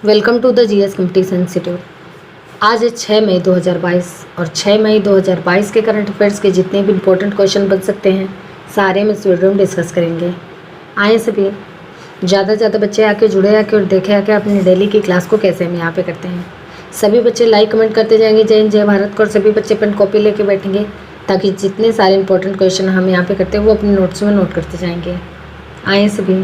Welcome to the GS competition institute. आज है 6 मई 2022 और 6 मई 2022 के करंट अफेयर्स के जितने भी इंपॉर्टेंट क्वेश्चन बन सकते हैं सारे में इस वीडियो में डिस्कस करेंगे। आए सभी ज़्यादा से ज़्यादा बच्चे आके जुड़े आके और देखे आके अपनी डेली की क्लास को कैसे हम यहाँ पे करते हैं। सभी बच्चे लाइक कमेंट करते जाएंगे जय हिंद जय भारत को, और सभी बच्चे पेन कॉपी लेके बैठेंगे ताकि जितने सारे इंपॉर्टेंट क्वेश्चन हम यहाँ पे करते हैं वो अपने नोट्स में नोट करते जाएंगे। आए सभी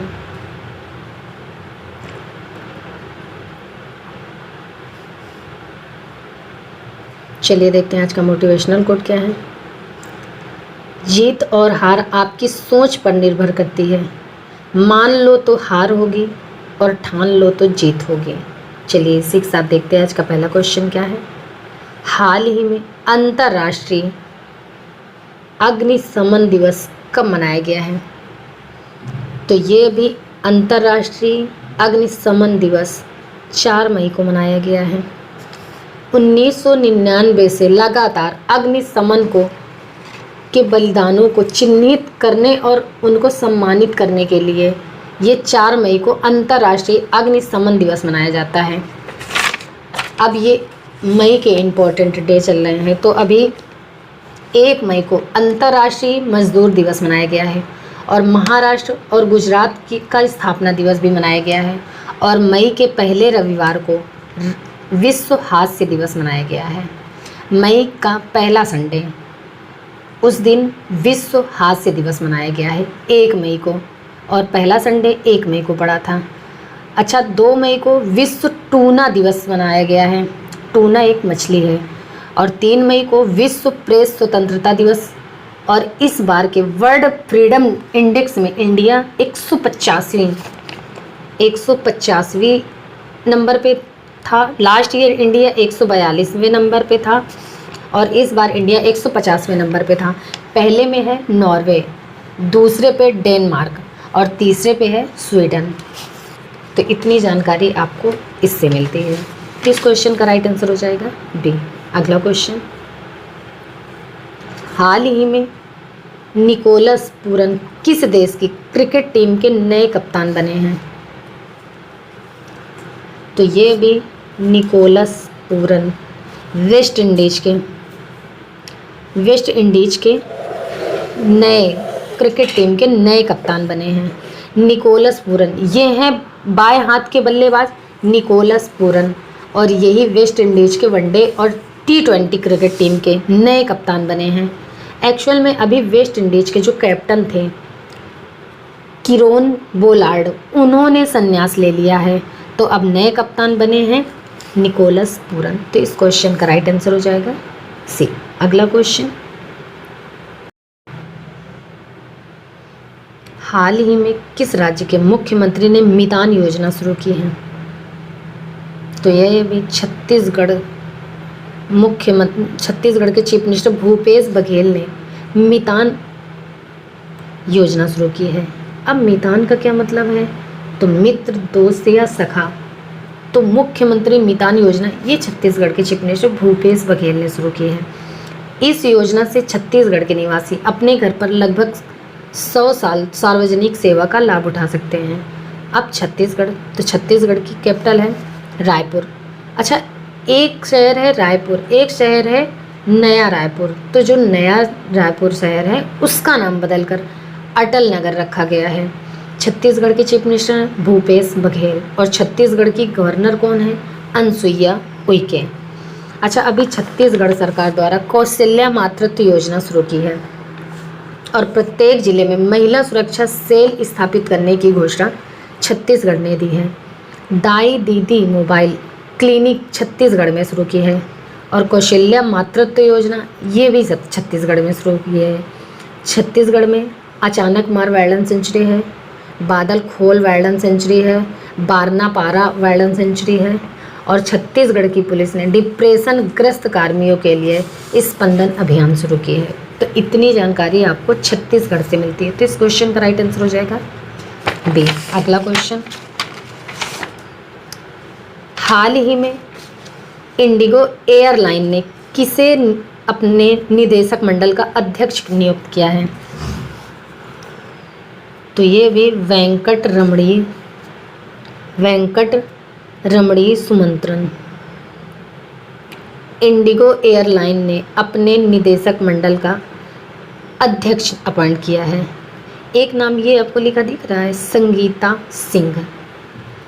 चलिए देखते हैं आज का मोटिवेशनल कोट क्या है। जीत और हार आपकी सोच पर निर्भर करती है। मान लो तो हार होगी और ठान लो तो जीत होगी। चलिए इसी के साथ देखते हैं आज का पहला क्वेश्चन क्या है। हाल ही में अंतर्राष्ट्रीय अग्निशमन दिवस कब मनाया गया है? तो ये भी अंतर्राष्ट्रीय अग्निशमन दिवस 4 मई को मनाया गया है। 1999 से लगातार अग्निशमन के बलिदानों को चिन्हित करने और उनको सम्मानित करने के लिए ये 4 मई को अंतर्राष्ट्रीय अग्निशमन दिवस मनाया जाता है। अब ये मई के इम्पोर्टेंट डे चल रहे हैं, तो अभी 1 मई को अंतर्राष्ट्रीय मजदूर दिवस मनाया गया है और महाराष्ट्र और गुजरात का स्थापना दिवस भी मनाया गया है। और मई के पहले रविवार को विश्व हास्य दिवस मनाया गया है। मई का पहला संडे, उस दिन विश्व हास्य दिवस मनाया गया है 1 मई को, और पहला संडे 1 मई को पड़ा था। अच्छा, 2 मई को विश्व टूना दिवस मनाया गया है। टूना एक मछली है। और 3 मई को विश्व प्रेस स्वतंत्रता दिवस। और इस बार के वर्ल्ड फ्रीडम इंडेक्स में इंडिया 150वें नंबर पे था। लास्ट ईयर इंडिया 142वें नंबर पे था और इस बार इंडिया 150वें नंबर पे था। पहले में है नॉर्वे, दूसरे पे डेनमार्क और तीसरे पे है स्वीडन। तो इतनी जानकारी आपको इससे मिलती है। किस क्वेश्चन का राइट आंसर हो जाएगा? बी। अगला क्वेश्चन, हाल ही में निकोलस पूरन किस देश की क्रिकेट टीम के नए कप्तान बने हैं? तो ये भी निकोलस पूरन वेस्ट इंडीज के नए क्रिकेट टीम के नए कप्तान बने हैं। निकोलस पूरन ये हैं बाएं हाथ के बल्लेबाज निकोलस पूरन, और यही वेस्ट इंडीज के वनडे और T20 क्रिकेट टीम के नए कप्तान बने हैं। एक्चुअल में अभी वेस्ट इंडीज के जो कैप्टन थे किरोन बोलार्ड, उन्होंने संन्यास ले लिया है, तो अब नए कप्तान बने हैं निकोलस पूरन। तो इस क्वेश्चन का राइट आंसर हो जाएगा सी। अगला क्वेश्चन, हाल ही में किस राज्य के मुख्यमंत्री ने मितान योजना शुरू की है? तो यह भी छत्तीसगढ़ के चीफ मिनिस्टर भूपेश बघेल ने मितान योजना शुरू की है। अब मितान का क्या मतलब है? तो मित्र, दोस्त या सखा। तो मुख्यमंत्री मितान योजना ये छत्तीसगढ़ के चीफ मिनिस्टर भूपेश बघेल ने शुरू की है। इस योजना से छत्तीसगढ़ के निवासी अपने घर पर लगभग 100 साल सार्वजनिक सेवा का लाभ उठा सकते हैं। अब छत्तीसगढ़ की कैपिटल है रायपुर। अच्छा, एक शहर है रायपुर, एक शहर है नया रायपुर। तो जो नया रायपुर शहर है उसका नाम बदलकर अटल नगर रखा गया है। छत्तीसगढ़ के चीफ मिनिस्टर भूपेश बघेल और छत्तीसगढ़ की गवर्नर कौन है? अनसुईया उइके। अच्छा, अभी छत्तीसगढ़ सरकार द्वारा कौशल्या मातृत्व योजना शुरू की है और प्रत्येक जिले में महिला सुरक्षा सेल स्थापित करने की घोषणा छत्तीसगढ़ ने दी है। दाई दीदी मोबाइल क्लिनिक छत्तीसगढ़ में शुरू की है और कौशल्या मातृत्व योजना ये भी छत्तीसगढ़ में शुरू की है। छत्तीसगढ़ में अचानक मार वाइल्ड सेंचुरी है, बादल खोल वाइल्ड सेंचुरी है, बारना पारा वाइल्ड सेंचुरी है, और छत्तीसगढ़ की पुलिस ने डिप्रेशन ग्रस्त कार्मियों के लिए स्पंदन अभियान शुरू की है। तो इतनी जानकारी आपको छत्तीसगढ़ से मिलती है। तो इस क्वेश्चन का राइट आंसर हो जाएगा बी। अगला क्वेश्चन, हाल ही में इंडिगो एयरलाइन ने किसे अपने निदेशक मंडल का अध्यक्ष नियुक्त किया है? तो ये भी वेंकट रमणी सुमंत्रन। इंडिगो एयरलाइन ने अपने निदेशक मंडल का अध्यक्ष अपॉइंट किया है। एक नाम ये आपको लिखा दिख रहा है, संगीता सिंह।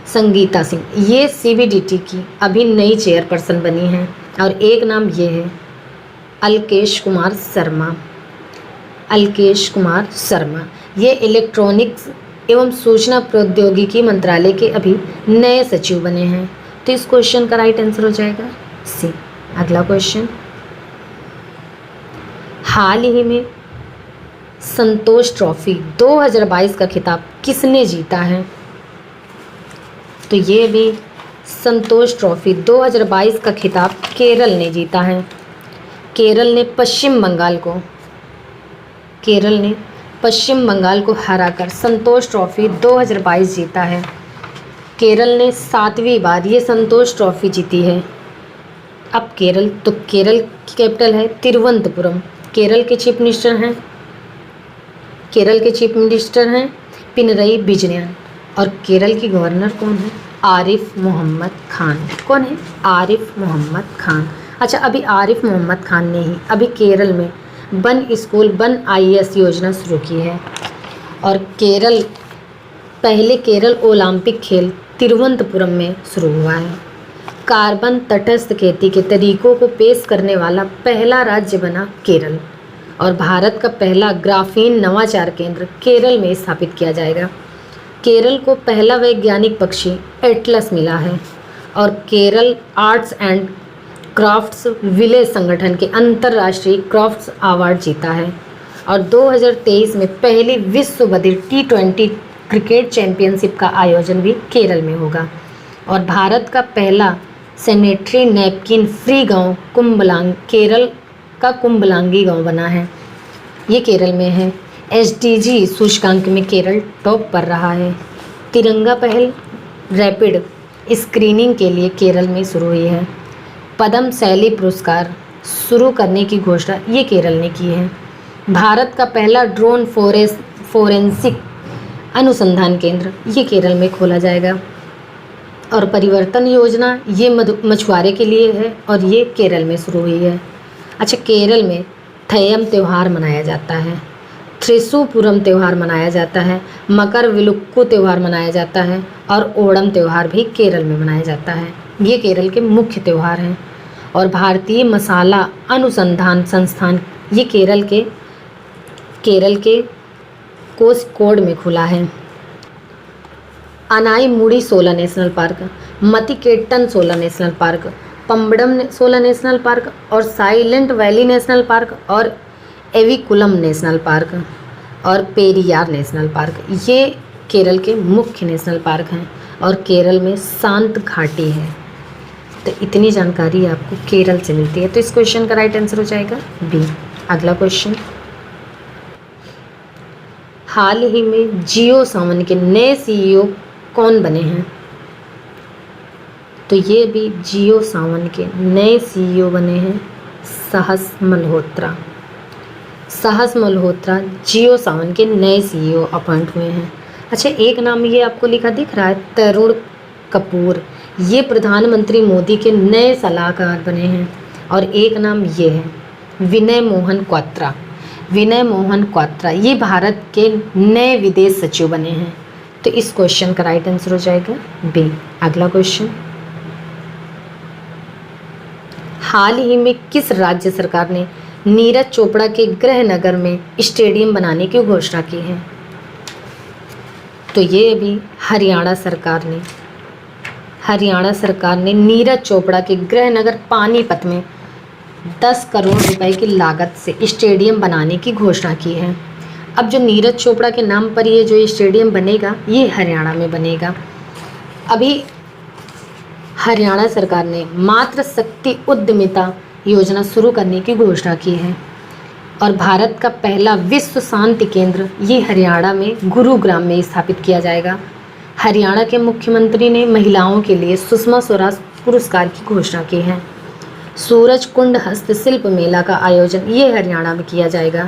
संगीता सिंह ये सीबीडीटी की अभी नई चेयरपर्सन बनी हैं। और एक नाम ये है अलकेश कुमार शर्मा। अलकेश कुमार शर्मा ये इलेक्ट्रॉनिक्स एवं सूचना प्रौद्योगिकी मंत्रालय के अभी नए सचिव बने हैं। तो इस क्वेश्चन का राइट आंसर हो जाएगा सी। अगला क्वेश्चन, हाल ही में संतोष ट्रॉफी 2022 का खिताब किसने जीता है? तो ये भी संतोष ट्रॉफी 2022 का खिताब केरल ने जीता है। केरल ने पश्चिम बंगाल को हराकर संतोष ट्रॉफी 2022 जीता है। केरल ने 7वीं बार ये संतोष ट्रॉफी जीती है। अब केरल की कैपिटल है तिरुवनंतपुरम। केरल के चीफ मिनिस्टर हैं पिनरई विजयन। और केरल की गवर्नर कौन है? आरिफ मोहम्मद खान। कौन है? आरिफ मोहम्मद खान। अच्छा, अभी आरिफ मोहम्मद खान ने ही अभी केरल में वन IAS योजना शुरू की है। और पहले केरल ओलंपिक खेल तिरुवनंतपुरम में शुरू हुआ है। कार्बन तटस्थ खेती के तरीकों को पेश करने वाला पहला राज्य बना केरल। और भारत का पहला ग्राफीन नवाचार केंद्र केरल में स्थापित किया जाएगा। केरल को पहला वैज्ञानिक पक्षी एटलस मिला है। और Kerala arts and crafts village संगठन के अंतर्राष्ट्रीय क्राफ्ट्स अवार्ड जीता है। और 2023 में पहली विश्व बधिर T20 क्रिकेट चैंपियनशिप का आयोजन भी केरल में होगा। और भारत का पहला सैनिटरी नैपकिन फ्री गांव केरल का कुंबलांगी गांव बना है। ये केरल में है। SDG सूचकांक में केरल टॉप पर रहा है। तिरंगा पहल रैपिड स्क्रीनिंग के लिए केरल में शुरू हुई है। पद्म शैली पुरस्कार शुरू करने की घोषणा ये केरल ने की है। भारत का पहला ड्रोन फोरेंसिक अनुसंधान केंद्र ये केरल में खोला जाएगा। और परिवर्तन योजना ये मछुआरे के लिए है और ये केरल में शुरू हुई है। अच्छा, केरल में थयम त्यौहार मनाया जाता है, थ्रिसुपुरम त्यौहार मनाया जाता है, मकर विलुक्कु त्यौहार मनाया जाता है और ओणम त्यौहार भी केरल में मनाया जाता है। ये केरल के मुख्य त्यौहार हैं। और भारतीय मसाला अनुसंधान संस्थान ये केरल के कोझिकोड में खुला है। Anamudi 16 National Park, Mathikettan 16 National Park, Pambadum 16 National Park और साइलेंट वैली नेशनल पार्क और एविकुलम नेशनल पार्क और पेरियार नेशनल पार्क ये केरल के मुख्य नेशनल पार्क हैं। और केरल में शांत घाटी है। तो इतनी जानकारी आपको केरल से मिलती है। तो इस क्वेश्चन का राइट आंसर हो जाएगा बी। अगला क्वेश्चन, हाल ही में जियो सावन के नए CEO कौन बने हैं? तो ये भी जियो सावन के नए CEO बने हैं साहस मल्होत्रा। साहस मल्होत्रा जियो सावन के नए CEO अपॉइंट हुए हैं। अच्छा, एक नाम ये आपको लिखा दिख रहा है तरुण कपूर। ये प्रधानमंत्री मोदी के नए सलाहकार बने हैं। और एक नाम ये है विनय मोहन क्वात्रा। विनय मोहन क्वात्रा ये भारत के नए विदेश सचिव बने हैं। तो इस क्वेश्चन का राइट आंसर हो जाएगा बी। अगला क्वेश्चन, हाल ही में किस राज्य सरकार ने नीरज चोपड़ा के गृहनगर में स्टेडियम बनाने की घोषणा की है? तो ये भी हरियाणा सरकार ने नीरज चोपड़ा के गृहनगर पानीपत में 10 करोड़ रुपए की लागत से स्टेडियम बनाने की घोषणा की है। अब जो नीरज चोपड़ा के नाम पर ये जो स्टेडियम बनेगा ये हरियाणा में बनेगा। अभी हरियाणा सरकार ने मातृ शक्ति उद्यमिता योजना शुरू करने की घोषणा की है। और भारत का पहला विश्व शांति केंद्र ये हरियाणा में गुरुग्राम में स्थापित किया जाएगा। हरियाणा के मुख्यमंत्री ने महिलाओं के लिए सुषमा स्वराज पुरस्कार की घोषणा की है। सूरज कुंड हस्तशिल्प मेला का आयोजन ये हरियाणा में किया जाएगा।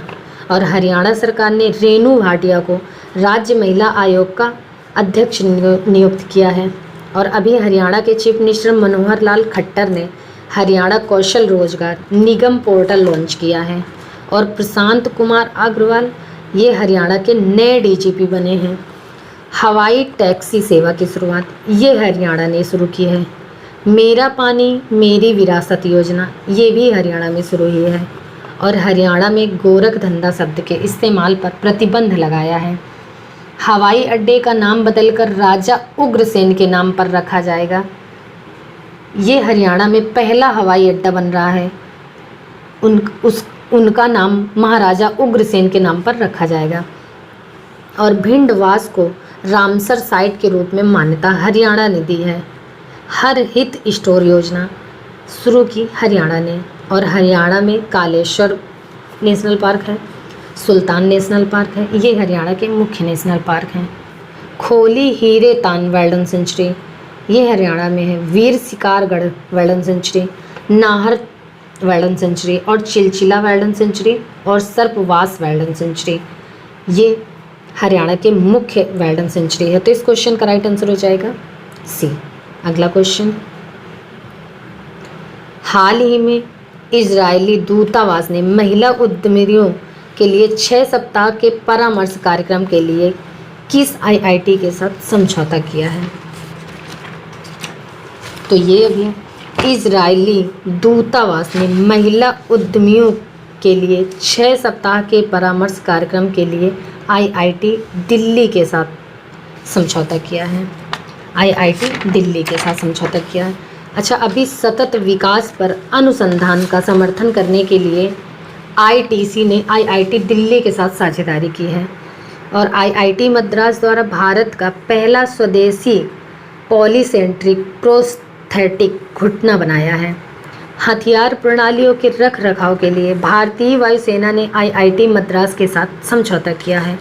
और हरियाणा सरकार ने रेणु भाटिया को राज्य महिला आयोग का अध्यक्ष नियुक्त किया है। और अभी हरियाणा के चीफ मिनिस्टर मनोहर लाल खट्टर ने हरियाणा कौशल रोजगार निगम पोर्टल लॉन्च किया है। और प्रशांत कुमार अग्रवाल ये हरियाणा के नए डीजीपी बने हैं। हवाई टैक्सी सेवा की शुरुआत ये हरियाणा ने शुरू की है। मेरा पानी मेरी विरासत योजना ये भी हरियाणा में शुरू हुई है। और हरियाणा में गोरख धंधा शब्द के इस्तेमाल पर प्रतिबंध लगाया है। हवाई अड्डे का नाम बदलकर राजा उग्रसेन के नाम पर रखा जाएगा। ये हरियाणा में पहला हवाई अड्डा बन रहा है। उनका नाम महाराजा उग्रसेन के नाम पर रखा जाएगा। और भिंडवास को रामसर साइट के रूप में मान्यता हरियाणा ने दी है। हर हित स्टोर योजना शुरू की हरियाणा ने। और हरियाणा में कालेश्वर नेशनल पार्क है, सुल्तान नेशनल पार्क है, ये हरियाणा के मुख्य नेशनल पार्क हैं। खोली हीरे तान वाइल्ड सेंचुरी ये हरियाणा में है। Bir Shikargarh wild sanctuary, Nahar wild sanctuary और चिलचिला वाइल्ड सेंचुरी और सर्पवास वाइल्ड सेंचुरी ये हरियाणा के मुख्य वाइल्ड सेंचुरी है। तो इस क्वेश्चन का राइट आंसर हो जाएगा सी। अगला क्वेश्चन, हाल ही में इजरायली दूतावास ने महिला उद्यमियों के लिए 6 सप्ताह के परामर्श कार्यक्रम के लिए किस आईआईटी के साथ समझौता किया है? तो ये अभी इजरायली दूतावास ने महिला उद्यमियों के लिए 6 सप्ताह के परामर्श कार्यक्रम के लिए आईआईटी दिल्ली के साथ समझौता किया है। आईआईटी दिल्ली के साथ समझौता किया है। अच्छा, अभी सतत विकास पर अनुसंधान का समर्थन करने के लिए आईटीसी ने आईआईटी दिल्ली के साथ साझेदारी की है। और आईआईटी मद्रास द्वारा भारत का पहला स्वदेशी पॉलीसेंट्रिक प्रोस्थेटिक घुटना बनाया है। हथियार प्रणालियों के रख रखाव के लिए भारतीय वायुसेना ने आईआईटी मद्रास के साथ समझौता किया है।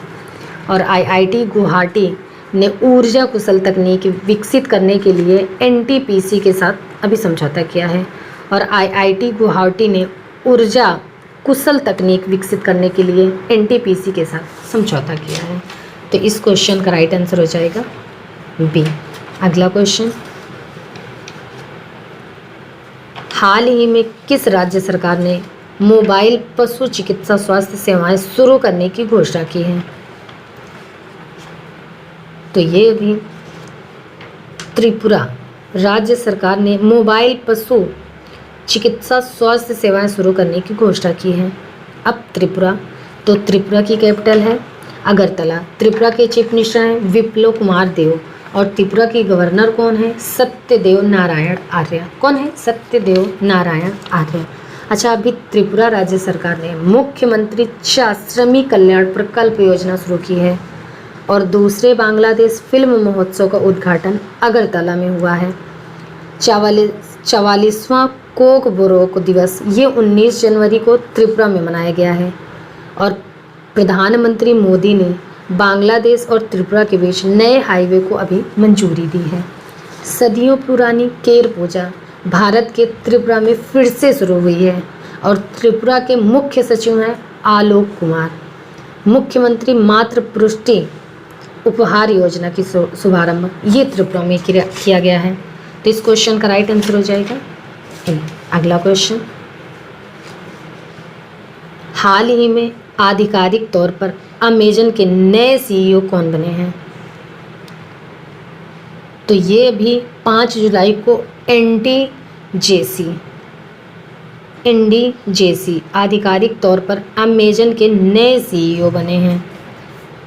और आईआईटी गुवाहाटी ने ऊर्जा कुशल तकनीक विकसित करने के लिए एनटीपीसी के साथ अभी समझौता किया है। और आईआईटी गुवाहाटी ने ऊर्जा कुशल तकनीक विकसित करने के लिए एनटीपीसी के साथ समझौता किया है। तो इस क्वेश्चन का राइट आंसर हो जाएगा बी। अगला क्वेश्चन, हाल ही में किस राज्य सरकार ने मोबाइल पशु चिकित्सा स्वास्थ्य सेवाएं शुरू करने की घोषणा की है? तो ये अभी त्रिपुरा राज्य सरकार ने मोबाइल पशु चिकित्सा स्वास्थ्य सेवाएं शुरू करने की घोषणा की है। अब त्रिपुरा, तो त्रिपुरा की कैपिटल है अगरतला। त्रिपुरा के चीफ मिनिस्टर हैं विप्लव कुमार देव। और त्रिपुरा की गवर्नर कौन है? सत्यदेव नारायण आर्य। कौन है? सत्यदेव नारायण आर्य। अच्छा, अभी त्रिपुरा राज्य सरकार ने मुख्यमंत्री श्रमिक कल्याण प्रकल्प योजना शुरू की है। और दूसरे बांग्लादेश फिल्म महोत्सव का उद्घाटन अगरतला में हुआ है। 44वां कोकबोरोक दिवस ये 19 जनवरी को त्रिपुरा में मनाया गया है। और प्रधानमंत्री मोदी ने बांग्लादेश और त्रिपुरा के बीच नए हाईवे को अभी मंजूरी दी है। सदियों पुरानी केर पूजा भारत के त्रिपुरा में फिर से शुरू हुई है। और त्रिपुरा के मुख्य सचिव हैं आलोक कुमार। मुख्यमंत्री मातृ पुष्टि उपहार योजना की शुभारंभ ये त्रिपुरा में किया गया है। तो इस क्वेश्चन का राइट आंसर हो जाएगा ए। अगला क्वेश्चन, हाल ही में आधिकारिक तौर पर अमेजन के नए सीईओ कौन बने हैं? तो ये अभी 5 जुलाई को एंडी जेसी आधिकारिक तौर पर अमेजन के नए सीईओ बने हैं।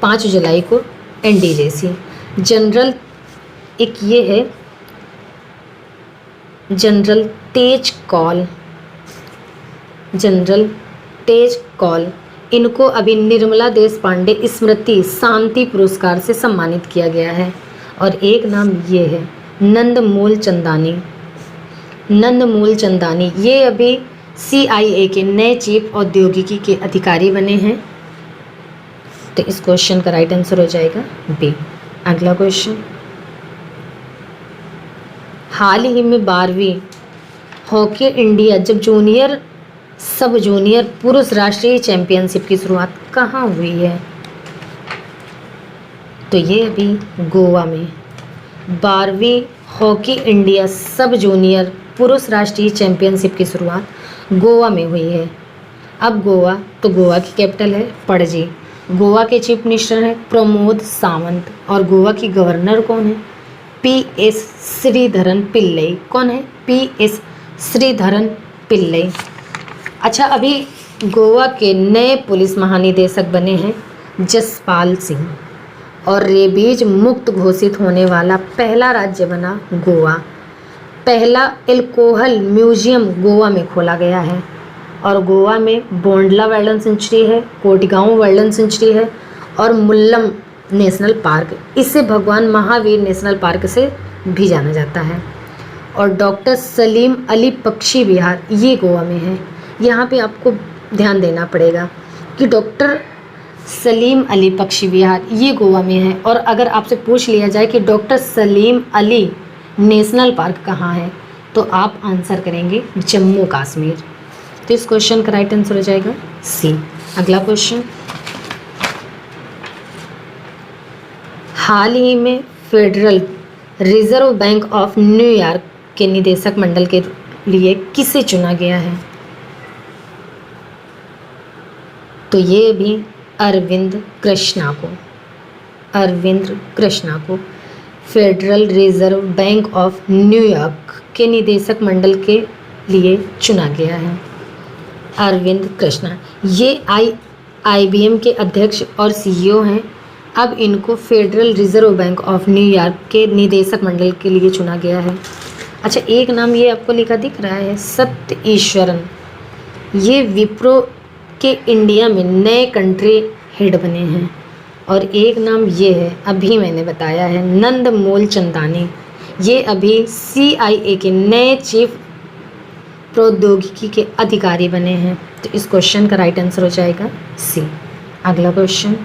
5 जुलाई को एंडी जेसी। जनरल एक ये है जनरल तेज कौल, इनको अभी निर्मला देश पांडे स्मृति शांति पुरस्कार से सम्मानित किया गया है। और एक नाम ये है नंदमूल चंदानी, ये अभी CIA के नए चीफ औद्योगिकी के अधिकारी बने हैं। तो इस क्वेश्चन का राइट आंसर हो जाएगा बी। अगला क्वेश्चन, हाल ही में 12वीं हॉकी इंडिया जब जूनियर सब जूनियर पुरुष राष्ट्रीय चैंपियनशिप की शुरुआत कहाँ हुई है? तो ये अभी गोवा में 12वीं हॉकी इंडिया सब जूनियर पुरुष राष्ट्रीय चैंपियनशिप की शुरुआत गोवा में हुई है। अब गोवा, तो गोवा की कैपिटल है पणजी। गोवा के चीफ मिनिस्टर हैं प्रमोद सावंत और गोवा की गवर्नर कौन है? पी.एस. श्रीधरन पिल्लई। कौन है? पी.एस. श्रीधरन पिल्लई। अच्छा, अभी गोवा के नए पुलिस महानिदेशक बने हैं जसपाल सिंह और रेबीज मुक्त घोषित होने वाला पहला राज्य बना गोवा। पहला एल्कोहल म्यूजियम गोवा में खोला गया है और गोवा में बोंडला वाइल्ड सेंचुरी है, कोटगांव वाइल्ड सेंचुरी है और मुल्लम नेशनल पार्क, इसे भगवान महावीर नेशनल पार्क से भी जाना जाता है। और डॉक्टर सलीम अली पक्षी विहार ये गोवा में है। यहाँ पे आपको ध्यान देना पड़ेगा कि डॉक्टर सलीम अली पक्षी विहार ये गोवा में है। और अगर आपसे पूछ लिया जाए कि doctor Salim Ali national park कहाँ है, तो आप आंसर करेंगे जम्मू कश्मीर। तो इस क्वेश्चन का राइट आंसर हो जाएगा सी। अगला क्वेश्चन, हाल ही में federal reserve bank of New York के निदेशक मंडल के लिए किसे चुना गया है? तो ये भी अरविंद कृष्णा को federal reserve bank of New York के निदेशक मंडल के लिए चुना गया है। अरविंद कृष्णा ये IBM के अध्यक्ष और CEO हैं। अब इनको federal reserve bank of New York के निदेशक मंडल के लिए चुना गया है। अच्छा, एक नाम ये आपको लिखा दिख रहा है सत्य ईश्वरन, ये विप्रो के इंडिया में नए कंट्री हेड बने हैं। और एक नाम ये है, अभी मैंने बताया है, नंद मोल चंदानी, ये अभी CIA के नए चीफ प्रौद्योगिकी के अधिकारी बने हैं। तो इस क्वेश्चन का राइट आंसर हो जाएगा सी। अगला क्वेश्चन,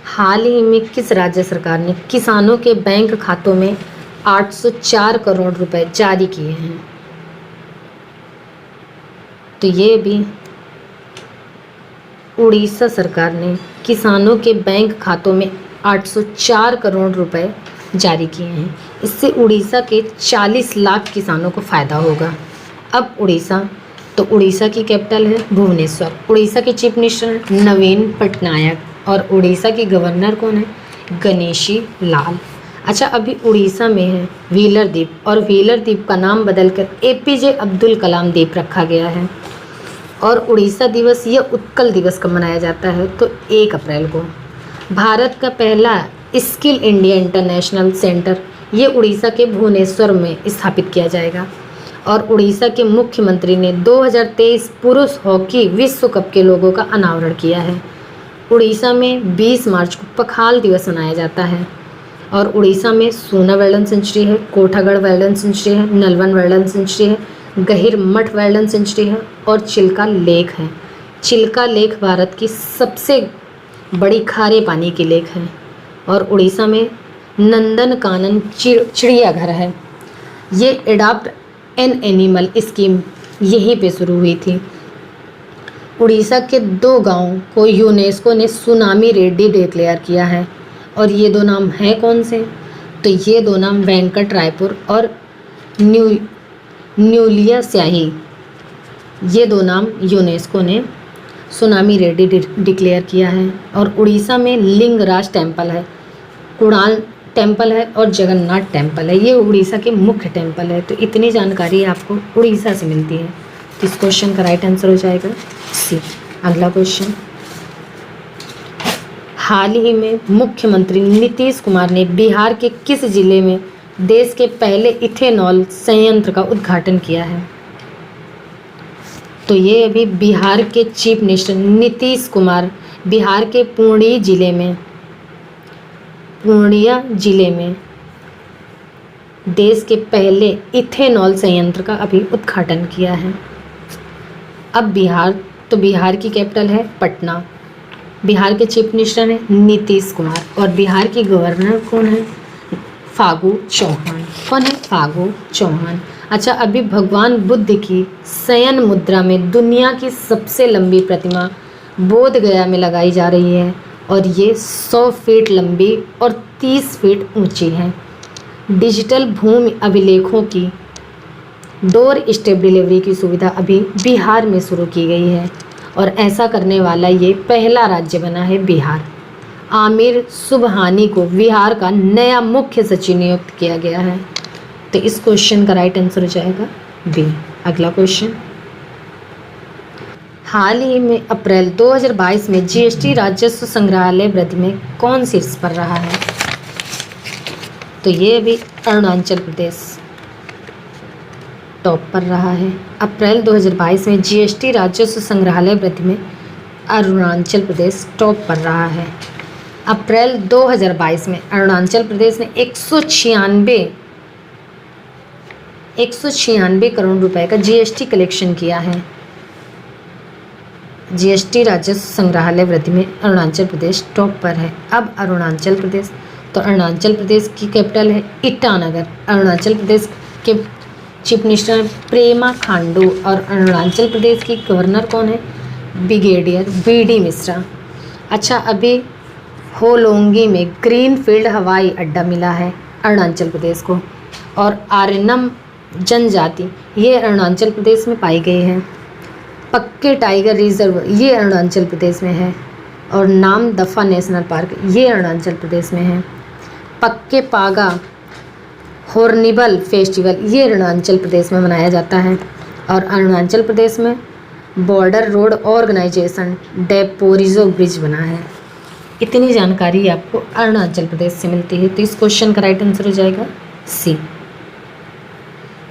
हाल ही में किस राज्य सरकार ने किसानों के बैंक खातों में 804 करोड़ रुपए जारी किए हैं? तो ये भी उड़ीसा सरकार ने किसानों के बैंक खातों में 804 करोड़ रुपए जारी किए हैं। इससे उड़ीसा के 40 लाख किसानों को फ़ायदा होगा। अब उड़ीसा, तो उड़ीसा की कैपिटल है भुवनेश्वर। उड़ीसा के चीफ मिनिस्टर नवीन पटनायक और उड़ीसा की गवर्नर कौन है? गणेशी लाल। अच्छा, अभी उड़ीसा में है व्हीलर द्वीप और व्हीलर द्वीप का नाम बदलकर APJ अब्दुल कलाम द्वीप रखा गया है। और उड़ीसा दिवस या उत्कल दिवस कब मनाया जाता है? तो 1 अप्रैल को। भारत का पहला स्किल इंडिया इंटरनेशनल सेंटर ये उड़ीसा के भुवनेश्वर में स्थापित किया जाएगा। और उड़ीसा के मुख्यमंत्री ने 2023 पुरुष हॉकी विश्व कप के लोगों का अनावरण किया है। उड़ीसा में 20 मार्च को पखाल दिवस मनाया जाता है। और उड़ीसा में सोना वाइल्ड सेंचुरी है, कोठागढ़ वाइल्ड सेंचुरी है, नलवन वाइल्ड सेंचुरी है, गहिर मठ वाइल्ड सेंचुरी है और चिल्का लेक है। चिल्का लेक भारत की सबसे बड़ी खारे पानी की लेक है। और उड़ीसा में नंदन कानन चिड़ियाघर है। ये एडॉप्ट एन एनिमल स्कीम यहीं पे शुरू हुई थी। उड़ीसा के 2 गांवों को यूनेस्को ने सुनामी रेड्डी डिक्लेयर किया है। और ये 2 नाम हैं कौन से? तो ये 2 नाम वेंकट रायपुर और न्यूलिया स्याही, ये 2 नाम यूनेस्को ने सुनामी रेड्डी डिक्लेयर किया है। और उड़ीसा में लिंगराज टेम्पल है, कुणाल टेम्पल है और जगन्नाथ टेम्पल है। ये उड़ीसा के मुख्य टेम्पल है। तो इतनी जानकारी आपको उड़ीसा से मिलती है। तो इस क्वेश्चन का राइट आंसर हो जाएगा सी। अगला क्वेश्चन, हाल ही में मुख्यमंत्री नीतीश कुमार ने बिहार के किस जिले में देश के पहले इथेनॉल संयंत्र का उद्घाटन किया है? तो ये अभी बिहार के चीफ मिनिस्टर नीतीश कुमार बिहार के पूर्णिया जिले में देश के पहले इथेनॉल संयंत्र का अभी उद्घाटन किया है। अब बिहार, तो बिहार की कैपिटल है पटना। बिहार के चीफ मिनिस्टर हैं नीतीश कुमार और बिहार की गवर्नर कौन है? फागू चौहान। कौन है? फागू चौहान। अच्छा, अभी भगवान बुद्ध की शयन मुद्रा में दुनिया की सबसे लंबी प्रतिमा बोध गया में लगाई जा रही है और ये 100 फीट लंबी और 30 फीट ऊंची है। डिजिटल भूमि अभिलेखों की डोर स्टेप डिलीवरी की सुविधा अभी बिहार में शुरू की गई है और ऐसा करने वाला ये पहला राज्य बना है बिहार। आमिर सुबहानी को बिहार का नया मुख्य सचिव नियुक्त किया गया है। तो इस क्वेश्चन का राइट आंसर हो जाएगा बी। अगला क्वेश्चन, हाल ही में अप्रैल 2022 में जीएसटी राजस्व संग्रहालय वृद्धि में कौन शीर्ष पर रहा है? तो ये भी अरुणाचल प्रदेश टॉप पर रहा है। अप्रैल 2022 में जीएसटी राजस्व संग्रहालय वृद्धि में अरुणाचल प्रदेश टॉप पर रहा है। अप्रैल 2022 में अरुणाचल प्रदेश ने 196 करोड़ रुपए का जीएसटी कलेक्शन किया है। जीएसटी राजस्व संग्रहालय वृद्धि में अरुणाचल प्रदेश टॉप पर है। अब अरुणाचल प्रदेश, तो अरुणाचल प्रदेश की कैपिटल है ईटानगर। अरुणाचल प्रदेश के चीफ मिनिस्टर प्रेमा खांडू और अरुणाचल प्रदेश की गवर्नर कौन है? Brigadier BD Mishra. अच्छा, अभी होलोंगी में ग्रीनफील्ड हवाई अड्डा मिला है अरुणाचल प्रदेश को। और आर्यनम जनजाति ये अरुणाचल प्रदेश में पाई गई है। पक्के टाइगर रिजर्व ये अरुणाचल प्रदेश में है। और नाम दफा नेशनल पार्क ये अरुणाचल प्रदेश में है। पक्के पागा हॉर्निबल फेस्टिवल ये अरुणाचल प्रदेश में मनाया जाता है। और अरुणाचल प्रदेश में border road organisation Daporijo bridge बना है। इतनी जानकारी आपको अरुणाचल प्रदेश से मिलती है। तो इस क्वेश्चन का राइट आंसर हो जाएगा सी।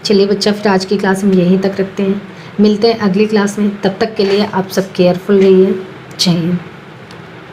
चलिए बच्चा, फिर आज की क्लास हम यहीं तक रखते हैं। मिलते हैं अगली क्लास में। तब तक के लिए आप सब केयरफुल रहिए। जय हिंद।